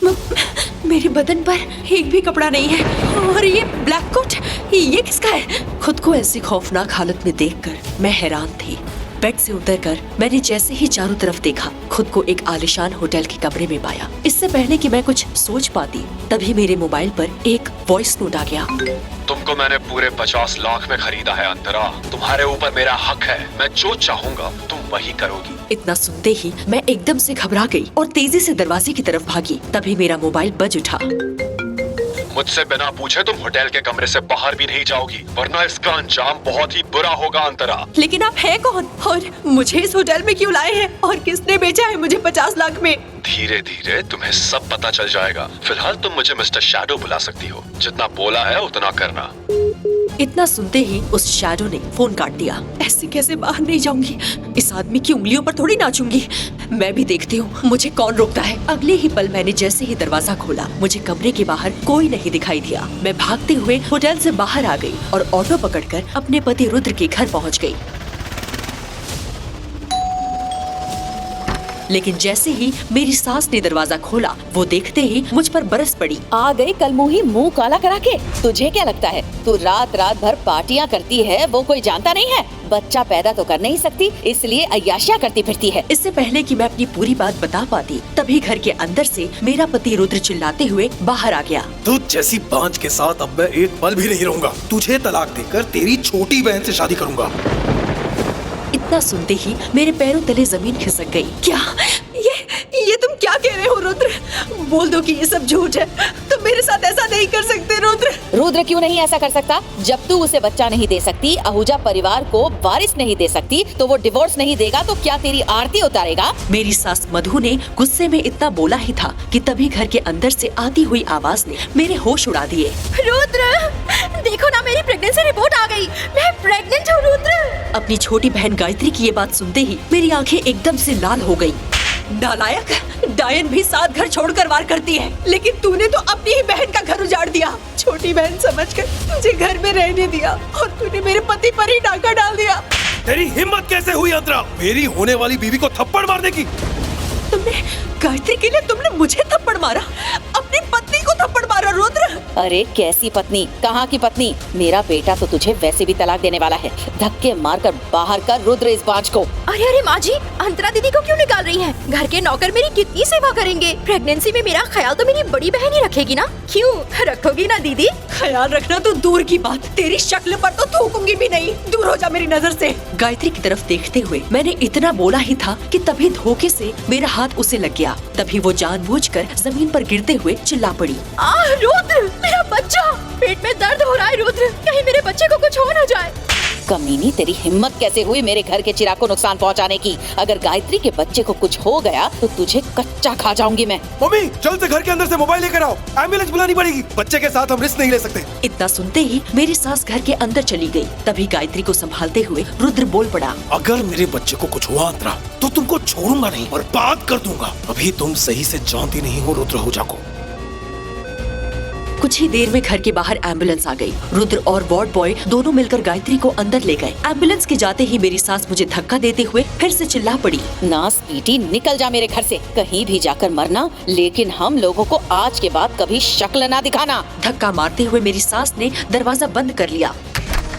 मेरे बदन पर एक भी कपड़ा नहीं है और ये ब्लैक कोट ये किसका है? खुद को ऐसी खौफनाक हालत में देखकर मैं हैरान थी। बेड से उतरकर मैंने जैसे ही चारों तरफ देखा, खुद को एक आलीशान होटल के कमरे में पाया। इससे पहले कि मैं कुछ सोच पाती, तभी मेरे मोबाइल पर एक वॉइस नोट आ गया। तुमको मैंने पूरे 50 लाख में खरीदा है अंतरा। तुम्हारे ऊपर मेरा हक है। मैं जो चाहूँगा तुम वही करोगी। इतना सुनते ही मैं एकदम से घबरा गई और तेजी से दरवाजे की तरफ भागी। तभी मेरा मोबाइल बज उठा। मुझसे बिना पूछे तुम होटल के कमरे से बाहर भी नहीं जाओगी, वरना इसका अंजाम बहुत ही बुरा होगा अंतरा। लेकिन आप हैं कौन और मुझे इस होटल में क्यों लाए हैं और किसने बेचा है मुझे 50 लाख में? धीरे धीरे तुम्हें सब पता चल जाएगा। फिलहाल तुम मुझे मिस्टर शैडो बुला सकती हो। जितना बोला है उतना करना। इतना सुनते ही उस शैडो ने फोन काट दिया। ऐसे कैसे बाहर नहीं जाऊंगी, इस आदमी की उंगलियों पर थोड़ी नाचूंगी। मैं भी देखती हूँ मुझे कौन रोकता है। अगले ही पल मैंने जैसे ही दरवाजा खोला, मुझे कमरे के बाहर कोई नहीं दिखाई दिया। मैं भागते हुए होटल से बाहर आ गई और ऑटो पकड़कर अपने पति रुद्र के घर पहुँच गई। लेकिन जैसे ही मेरी सास ने दरवाजा खोला, वो देखते ही मुझ पर बरस पड़ी। आ गई कलमुही मुंह काला करा के। तुझे क्या लगता है तू रात रात भर पार्टियां करती है, वो कोई जानता नहीं है? बच्चा पैदा तो कर नहीं सकती, इसलिए अय्याशियां करती फिरती है। इससे पहले कि मैं अपनी पूरी बात बता पाती, तभी घर के अंदर से मेरा पति रुद्र चिल्लाते हुए बाहर आ गया। तू जैसी बांझ के साथ अब मैं एक पल भी नहीं रहूंगा। तुझे तलाक देकर तेरी छोटी बहन से शादी करूंगा। इतना सुनते ही मेरे पैरों तले जमीन खिसक गई। क्या ये तुम क्या कह रहे हो रुद्र? बोल दो कि ये सब झूठ है। तुम मेरे साथ ऐसा नहीं कर सकते रुद्र। रुद्र क्यों नहीं ऐसा कर सकता? जब तू उसे बच्चा नहीं दे सकती, आहूजा परिवार को वारिस नहीं दे सकती, तो वो डिवोर्स नहीं देगा तो क्या तेरी आरती उतारेगा? मेरी सास मधु ने गुस्से में इतना बोला ही था कि तभी घर के अंदर से आती हुई आवाज ने मेरे होश उड़ा दिए। रुद्र, देखो ना मेरी प्रेगनेंसी रिपोर्ट आ गई। मैं प्रेग्नेंट हूँ रुद्र। अपनी छोटी बहन गायत्री की ये बात सुनते ही मेरी आंखें एकदम से लाल हो गयी। नालायक, डायन भी 7 घर छोड़कर वार करती है, लेकिन तूने तो अपनी ही बहन का घर उजाड़ दिया। छोटी बहन समझकर मुझे घर में रहने दिया और तूने मेरे पति पर ही डाका डाल दिया। तेरी हिम्मत कैसे हुई अंतरा, मेरी होने वाली बीवी को थप्पड़ मारने की? तुमने गायत्री के लिए तुमने मुझे थप्पड़ मारा, अपनी पत्नी को थप्पड़ मारा रुद्र। अरे कैसी पत्नी, कहाँ की पत्नी? मेरा बेटा तो तुझे वैसे भी तलाक देने वाला है। धक्के मारकर बाहर कर रुद्र इस बांझ को। अरे माँ जी, अंतरा दीदी को क्यों निकाल रही हैं? घर के नौकर मेरी कितनी सेवा करेंगे। प्रेगनेंसी में मेरा ख्याल तो मेरी बड़ी बहन ही रखेगी ना। क्यों रखोगी ना दीदी? ख्याल रखना तो दूर की बात, तेरी शक्ल पर तो थूकूंगी भी नहीं। दूर हो जा मेरी नजर से। गायत्री की तरफ देखते हुए मैंने इतना बोला ही था कि तभी धोखे से मेरा हाथ उसे लग गया। तभी वो जानबूझकर जमीन पर गिरते हुए चिल्ला पड़ी। रुद्र, मेरा बच्चा! पेट में दर्द हो रहा है रुद्र, कहीं मेरे बच्चे को कुछ हो न जाए। कमीनी, तेरी हिम्मत कैसे हुई मेरे घर के चिराग को नुकसान पहुंचाने की? अगर गायत्री के बच्चे को कुछ हो गया तो तुझे कच्चा खा जाऊंगी मैं। मम्मी, जल्द से घर के अंदर से मोबाइल लेकर आओ, एम्बुलेंस बुलानी पड़ेगी। बच्चे के साथ हम रिस्क नहीं ले सकते। इतना सुनते ही मेरी सास घर के अंदर चली गई। तभी गायत्री को संभालते हुए रुद्र बोल पड़ा। अगर मेरे बच्चे को कुछ हुआ अंतरा तो तुमको छोड़ूंगा नहीं और बात कर दूंगा। अभी तुम सही से जानती नहीं हो रुद्र आहूजा को। कुछ ही देर में घर के बाहर एम्बुलेंस आ गई। रुद्र और वार्ड बॉय दोनों मिलकर गायत्री को अंदर ले गए। एम्बुलेंस के जाते ही मेरी सास मुझे धक्का देते हुए फिर से चिल्ला पड़ी। नास पीटी, निकल जा मेरे घर से, कहीं भी जाकर मरना, लेकिन हम लोगों को आज के बाद कभी शक्ल ना दिखाना। धक्का मारते हुए मेरी सास ने दरवाजा बंद कर लिया।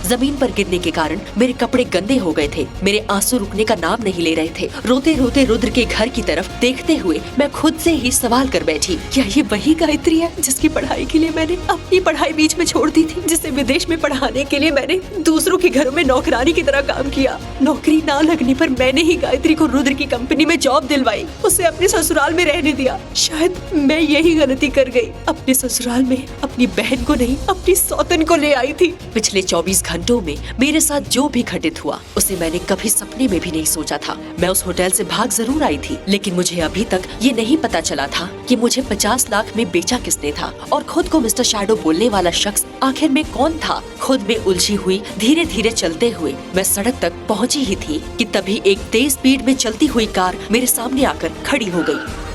जमीन पर गिरने के कारण मेरे कपड़े गंदे हो गए थे। मेरे आंसू रुकने का नाम नहीं ले रहे थे। रोते रोते रुद्र के घर की तरफ देखते हुए मैं खुद से ही सवाल कर बैठी, क्या ये वही गायत्री है जिसकी पढ़ाई के लिए मैंने अपनी पढ़ाई बीच में छोड़ दी थी, जिसे विदेश में पढ़ाने के लिए मैंने दूसरों के घरों में नौकरानी की तरह काम किया। नौकरी ना लगने पर मैंने ही गायत्री को रुद्र की कंपनी में जॉब दिलवाई, उसे अपने ससुराल में रहने दिया। शायद मैं यही गलती कर गई, अपने ससुराल में अपनी बहन को नहीं अपनी सौतन को ले आई थी। पिछले 24 घंटों में मेरे साथ जो भी घटित हुआ उसे मैंने कभी सपने में भी नहीं सोचा था। मैं उस होटल से भाग जरूर आई थी, लेकिन मुझे अभी तक ये नहीं पता चला था कि मुझे 50 लाख में बेचा किसने था और खुद को मिस्टर शैडो बोलने वाला शख्स आखिर में कौन था। खुद में उलझी हुई धीरे धीरे चलते हुए मैं सड़क तक पहुंची ही थी कि तभी एक तेज स्पीड में चलती हुई कार मेरे सामने आकर खड़ी हो गई।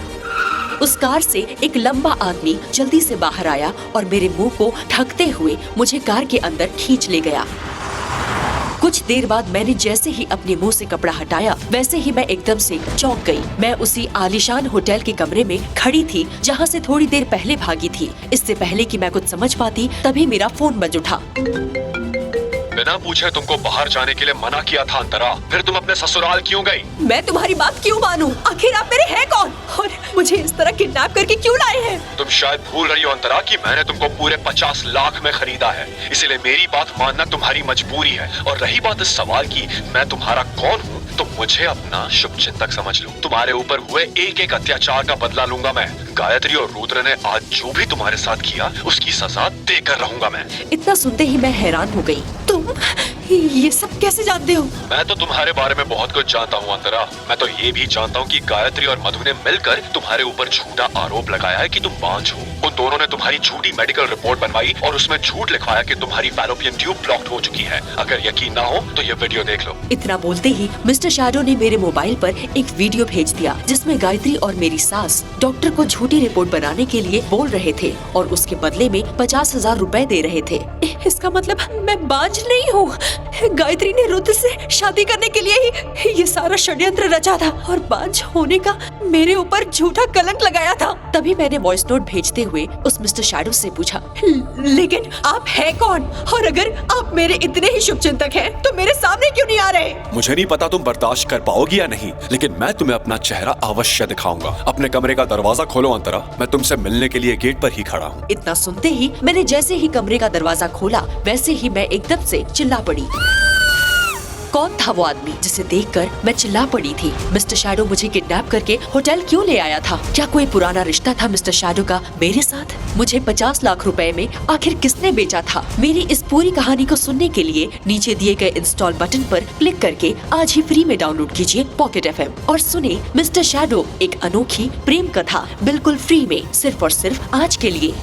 उस कार से एक लंबा आदमी जल्दी से बाहर आया और मेरे मुंह को ढकते हुए मुझे कार के अंदर खींच ले गया। कुछ देर बाद मैंने जैसे ही अपने मुंह से कपड़ा हटाया वैसे ही मैं एकदम से चौंक गई। मैं उसी आलीशान होटल के कमरे में खड़ी थी जहाँ से थोड़ी देर पहले भागी थी। इससे पहले कि मैं कुछ समझ पाती तभी मेरा फोन बज उठा। बिना पूछे तुमको बाहर जाने के लिए मना किया था अंतरा, फिर तुम अपने ससुराल क्यों गई? मैं तुम्हारी बात क्यों मानूं? आखिर आप मेरे हैं कौन और मुझे इस तरह किडनैप करके क्यों लाए हैं? तुम शायद भूल रही हो अंतरा कि मैंने तुमको पूरे 50 लाख में खरीदा है, इसीलिए मेरी बात मानना तुम्हारी मजबूरी है। और रही बात इस सवाल की मैं तुम्हारा कौन हूँ, तो मुझे अपना शुभचिंतक समझ लो। तुम्हारे ऊपर हुए एक एक अत्याचार का बदला लूंगा मैं। गायत्री और रुद्र ने आज जो भी तुम्हारे साथ किया उसकी सजा देकर रहूंगा मैं। इतना सुनते ही मैं हैरान हो गई। तुम ये सब कैसे जानते हो? मैं तो तुम्हारे बारे में बहुत कुछ जानता हूँ अंतरा। मैं तो ये भी जानता हूँ कि गायत्री और मधु ने मिलकर तुम्हारे ऊपर झूठा आरोप लगाया है कि तुम बांझ हो। उन दोनों ने तुम्हारी झूठी मेडिकल रिपोर्ट बनवाई और उसमें झूठ लिखवाया कि तुम्हारी फैलोपियन ट्यूब ब्लॉक्ड हो चुकी है। अगर यकीन ना हो तो ये वीडियो देख लो। इतना बोलते ही मिस्टर शैडो ने मेरे मोबाइल पर एक वीडियो भेज दिया जिसमें गायत्री और मेरी सास डॉक्टर को झूठी रिपोर्ट बनाने के लिए बोल रहे थे और उसके बदले में 50,000 रुपए दे रहे थे। इसका मतलब मैं बांझ नहीं हूँ। गायत्री ने रुद्र से शादी करने के लिए ही ये सारा षड्यंत्र रचा था और बांझ होने का मेरे ऊपर झूठा कलंक लगाया था। तभी मैंने वॉइस नोट भेजते हुए उस मिस्टर शैडो से पूछा, लेकिन आप हैं कौन? और अगर आप मेरे इतने ही शुभचिंतक हैं तो मेरे सामने क्यों नहीं आ रहे? मुझे नहीं पता तुम बर्दाश्त कर पाओगी या नहीं, लेकिन मैं तुम्हें अपना चेहरा अवश्य दिखाऊंगा। अपने कमरे का दरवाजा खोलो अंतरा, मैं तुमसे मिलने के लिए गेट पर ही खड़ा हूँ। इतना सुनते ही मैंने जैसे ही कमरे का दरवाजा खोला वैसे ही मैं एकदम से चिल्ला पड़ी। कौन था वो आदमी जिसे देखकर मैं चिल्ला पड़ी थी? मिस्टर शैडो मुझे किडनैप करके होटल क्यों ले आया था? क्या कोई पुराना रिश्ता था मिस्टर शैडो का मेरे साथ? मुझे 50 लाख रुपए में आखिर किसने बेचा था? मेरी इस पूरी कहानी को सुनने के लिए नीचे दिए गए इंस्टॉल बटन पर क्लिक करके आज ही फ्री में डाउनलोड कीजिए पॉकेट FM और सुने मिस्टर शैडो एक अनोखी प्रेम कथा बिल्कुल फ्री में, सिर्फ और सिर्फ आज के लिए।